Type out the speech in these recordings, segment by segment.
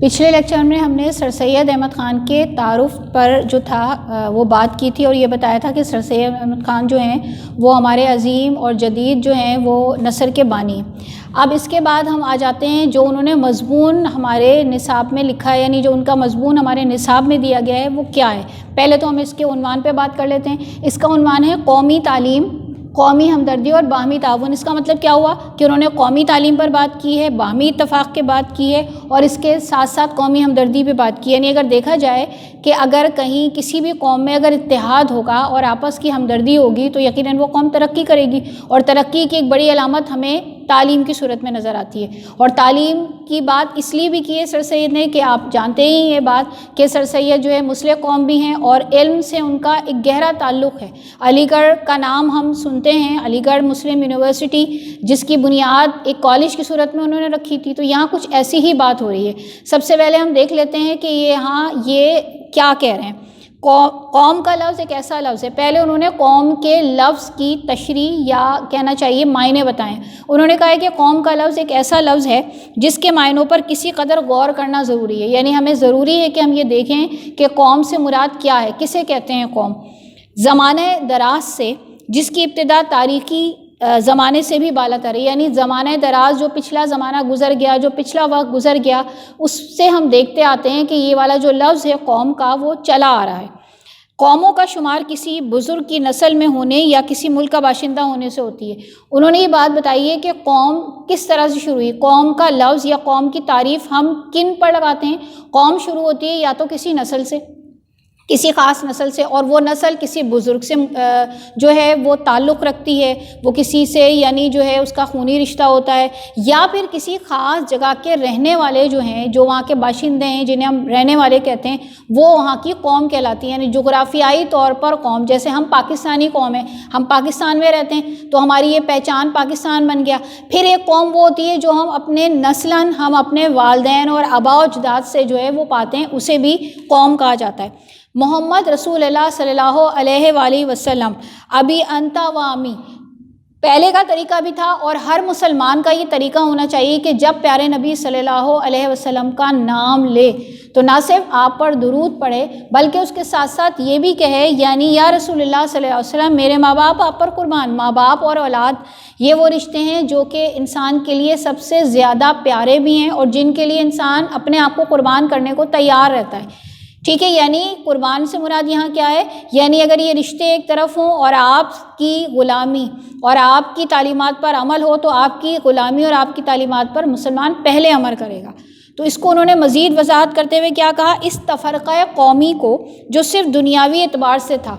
پچھلے لیکچر میں ہم نے سر سید احمد خان کے تعارف پر جو تھا وہ بات کی تھی اور یہ بتایا تھا کہ سر سید احمد خان جو ہیں وہ ہمارے عظیم اور جدید جو ہیں وہ نثر کے بانی ہیں۔ اب اس کے بعد ہم آ جاتے ہیں جو انہوں نے مضمون ہمارے نصاب میں لکھا ہے، یعنی جو ان کا مضمون ہمارے نصاب میں دیا گیا ہے وہ کیا ہے۔ پہلے تو ہم اس کے عنوان پہ بات کر لیتے ہیں۔ اس کا عنوان ہے قومی تعلیم، قومی ہمدردی اور باہمی تعاون۔ اس کا مطلب کیا ہوا کہ انہوں نے قومی تعلیم پر بات کی ہے، باہمی اتفاق کے بات کی ہے اور اس کے ساتھ ساتھ قومی ہمدردی پہ بات کی ہے۔ یعنی اگر دیکھا جائے کہ اگر کہیں کسی بھی قوم میں اگر اتحاد ہوگا اور آپس کی ہمدردی ہوگی تو یقیناً وہ قوم ترقی کرے گی، اور ترقی کی ایک بڑی علامت ہمیں تعلیم کی صورت میں نظر آتی ہے۔ اور تعلیم کی بات اس لیے بھی کی ہے سر سید نے کہ آپ جانتے ہی یہ بات کہ سر سید جو ہے مسلح قوم بھی ہیں اور علم سے ان کا ایک گہرا تعلق ہے۔ علی گڑھ کا نام ہم سنتے ہیں، علی گڑھ مسلم یونیورسٹی، جس کی بنیاد ایک کالج کی صورت میں انہوں نے رکھی تھی، تو یہاں کچھ ایسی ہی بات ہو رہی ہے۔ سب سے پہلے ہم دیکھ لیتے ہیں کہ یہاں یہ کیا کہہ رہے ہیں۔ قوم کا لفظ ایک ایسا لفظ ہے، پہلے انہوں نے قوم کے لفظ کی تشریح یا کہنا چاہیے معنی بتائیں۔ انہوں نے کہا ہے کہ قوم کا لفظ ایک ایسا لفظ ہے جس کے معنوں پر کسی قدر غور کرنا ضروری ہے، یعنی ہمیں ضروری ہے کہ ہم یہ دیکھیں کہ قوم سے مراد کیا ہے، کسے کہتے ہیں قوم۔ زمانہ دراز سے، جس کی ابتدا تاریخی زمانے سے بھی بالا تر ہے، یعنی زمانہ دراز جو پچھلا زمانہ گزر گیا، جو پچھلا وقت گزر گیا، اس سے ہم دیکھتے آتے ہیں کہ یہ والا جو لفظ ہے قوم کا وہ چلا آ رہا ہے۔ قوموں کا شمار کسی بزرگ کی نسل میں ہونے یا کسی ملک کا باشندہ ہونے سے ہوتی ہے۔ انہوں نے یہ بات بتائی ہے کہ قوم کس طرح سے شروع ہوئی۔ قوم کا لفظ یا قوم کی تعریف ہم کن پر لگاتے ہیں؟ قوم شروع ہوتی ہے یا تو کسی نسل سے، کسی خاص نسل سے، اور وہ نسل کسی بزرگ سے جو ہے وہ تعلق رکھتی ہے، وہ کسی سے یعنی جو ہے اس کا خونی رشتہ ہوتا ہے، یا پھر کسی خاص جگہ کے رہنے والے جو ہیں، جو وہاں کے باشندے ہیں جنہیں ہم رہنے والے کہتے ہیں، وہ وہاں کی قوم کہلاتی ہے۔ یعنی جغرافیائی طور پر قوم، جیسے ہم پاکستانی قوم ہیں، ہم پاکستان میں رہتے ہیں تو ہماری یہ پہچان پاکستان بن گیا۔ پھر ایک قوم وہ ہوتی ہے جو ہم اپنے نسلاً ہم اپنے والدین اور آباء و اجداد سے جو ہے وہ پاتے ہیں، اسے بھی قوم کہا جاتا ہے۔ محمد رسول اللہ صلی اللہ علیہ وآلہ وسلم ابی انتا وامی، پہلے کا طریقہ بھی تھا اور ہر مسلمان کا یہ طریقہ ہونا چاہیے کہ جب پیارے نبی صلی اللہ علیہ وسلم کا نام لے تو نہ صرف آپ پر درود پڑھے بلکہ اس کے ساتھ ساتھ یہ بھی کہے، یعنی یا رسول اللہ صلی اللہ علیہ وسلم میرے ماں باپ آپ پر قربان۔ ماں باپ اور اولاد یہ وہ رشتے ہیں جو کہ انسان کے لیے سب سے زیادہ پیارے بھی ہیں اور جن کے لیے انسان اپنے آپ کو قربان کرنے کو تیار رہتا ہے۔ ٹھیک ہے، یعنی قربان سے مراد یہاں کیا ہے؟ یعنی اگر یہ رشتے ایک طرف ہوں اور آپ کی غلامی اور آپ کی تعلیمات پر عمل ہو تو آپ کی غلامی اور آپ کی تعلیمات پر مسلمان پہلے عمل کرے گا۔ تو اس کو انہوں نے مزید وضاحت کرتے ہوئے کیا کہا؟ اس تفرقہ قومی کو جو صرف دنیاوی اعتبار سے تھا،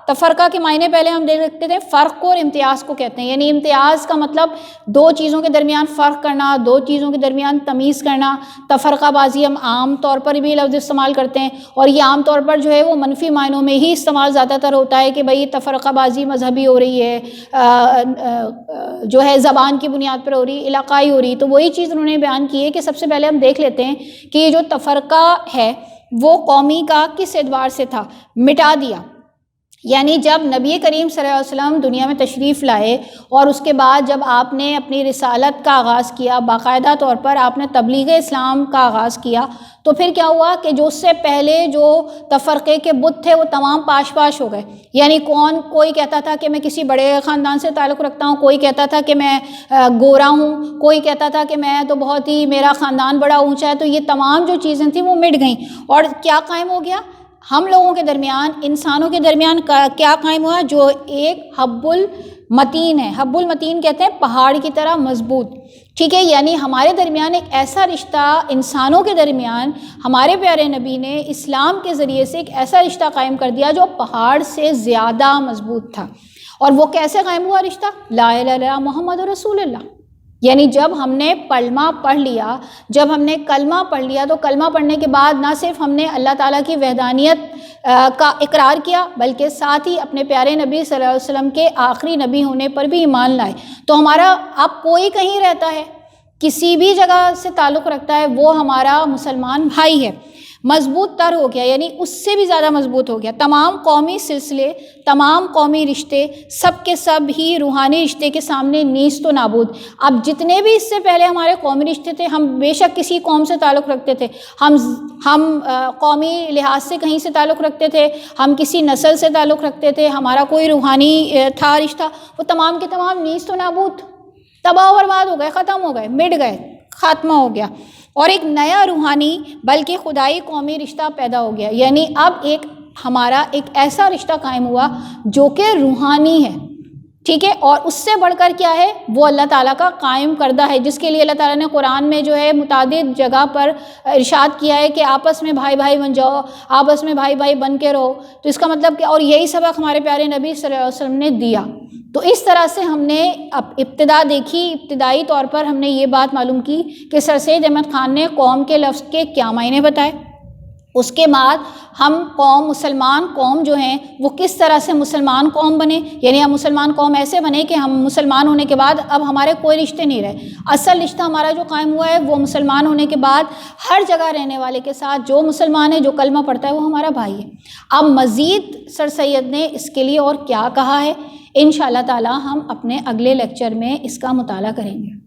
تفرقہ کے معنی پہلے ہم دیکھ سکتے تھے، فرق کو اور امتیاز کو کہتے ہیں۔ یعنی امتیاز کا مطلب دو چیزوں کے درمیان فرق کرنا، دو چیزوں کے درمیان تمیز کرنا۔ تفرقہ بازی ہم عام طور پر بھی لفظ استعمال کرتے ہیں اور یہ عام طور پر جو ہے وہ منفی معنوں میں ہی استعمال زیادہ تر ہوتا ہے کہ بھئی تفرقہ بازی مذہبی ہو رہی ہے، جو ہے زبان کی بنیاد پر ہو رہی، علاقائی ہو رہی۔ تو وہی چیز انہوں نے بیان کی ہے کہ سب سے پہلے ہم دیکھ لیتے ہیں کہ یہ جو تفرقہ ہے وہ قومی کا کس اعتبار سے تھا؟ مٹا دیا۔ یعنی جب نبی کریم صلی اللہ علیہ وسلم دنیا میں تشریف لائے اور اس کے بعد جب آپ نے اپنی رسالت کا آغاز کیا، باقاعدہ طور پر آپ نے تبلیغ اسلام کا آغاز کیا، تو پھر کیا ہوا کہ جو اس سے پہلے جو تفرقے کے بت تھے وہ تمام پاش پاش ہو گئے۔ یعنی کوئی کہتا تھا کہ میں کسی بڑے خاندان سے تعلق رکھتا ہوں، کوئی کہتا تھا کہ میں گورا ہوں، کوئی کہتا تھا کہ میں تو بہت ہی میرا خاندان بڑا اونچا ہے۔ تو یہ تمام جو چیزیں تھیں وہ مٹ گئیں اور کیا قائم ہو گیا؟ ہم لوگوں کے درمیان، انسانوں کے درمیان کیا قائم ہوا؟ جو ایک حب المتین ہے۔ حب المتین کہتے ہیں پہاڑ کی طرح مضبوط۔ ٹھیک ہے، یعنی ہمارے درمیان ایک ایسا رشتہ، انسانوں کے درمیان ہمارے پیارے نبی نے اسلام کے ذریعے سے ایک ایسا رشتہ قائم کر دیا جو پہاڑ سے زیادہ مضبوط تھا۔ اور وہ کیسے قائم ہوا رشتہ؟ لا الہ الا اللہ محمد رسول اللہ۔ یعنی جب ہم نے کلمہ پڑھ لیا، جب ہم نے کلمہ پڑھ لیا تو کلمہ پڑھنے کے بعد نہ صرف ہم نے اللہ تعالیٰ کی وحدانیت کا اقرار کیا بلکہ ساتھ ہی اپنے پیارے نبی صلی اللہ علیہ وسلم کے آخری نبی ہونے پر بھی ایمان لائے۔ تو ہمارا اب کوئی کہیں رہتا ہے، کسی بھی جگہ سے تعلق رکھتا ہے، وہ ہمارا مسلمان بھائی ہے۔ مضبوط تر ہو گیا، یعنی اس سے بھی زیادہ مضبوط ہو گیا۔ تمام قومی سلسلے، تمام قومی رشتے سب کے سب ہی روحانی رشتے کے سامنے نیست و نابود۔ اب جتنے بھی اس سے پہلے ہمارے قومی رشتے تھے، ہم بے شک کسی قوم سے تعلق رکھتے تھے، ہم قومی لحاظ سے کہیں سے تعلق رکھتے تھے، ہم کسی نسل سے تعلق رکھتے تھے، ہمارا کوئی روحانی تھا رشتہ، وہ تمام کے تمام نیست و نابود، تباہ و برباد ہو گئے، ختم ہو گئے، مٹ گئے، خاتمہ ہو گیا، اور ایک نیا روحانی بلکہ خدائی قومی رشتہ پیدا ہو گیا۔ یعنی اب ہمارا ایک ایسا رشتہ قائم ہوا جو کہ روحانی ہے، ٹھیک ہے، اور اس سے بڑھ کر کیا ہے، وہ اللہ تعالیٰ کا قائم کردہ ہے، جس کے لیے اللہ تعالیٰ نے قرآن میں جو ہے متعدد جگہ پر ارشاد کیا ہے کہ آپس میں بھائی بھائی بن جاؤ، آپس میں بھائی بھائی بن کے رہو۔ تو اس کا مطلب کہ، اور یہی سبق ہمارے پیارے نبی صلی اللہ علیہ وسلم نے دیا۔ تو اس طرح سے ہم نے ابتدا دیکھی، ابتدائی طور پر ہم نے یہ بات معلوم کی کہ سر سید احمد خان نے قوم کے لفظ کے کیا معنی بتائے، اس کے بعد ہم مسلمان قوم جو ہیں وہ کس طرح سے مسلمان قوم بنے، یعنی ہم مسلمان قوم ایسے بنے کہ ہم مسلمان ہونے کے بعد اب ہمارے کوئی رشتے نہیں رہے، اصل رشتہ ہمارا جو قائم ہوا ہے وہ مسلمان ہونے کے بعد ہر جگہ رہنے والے کے ساتھ، جو مسلمان ہے، جو کلمہ پڑھتا ہے، وہ ہمارا بھائی ہے۔ اب مزید سر سید نے اس کے لیے اور کیا کہا ہے، انشاءاللہ تعالی ہم اپنے اگلے لیکچر میں اس کا مطالعہ کریں گے۔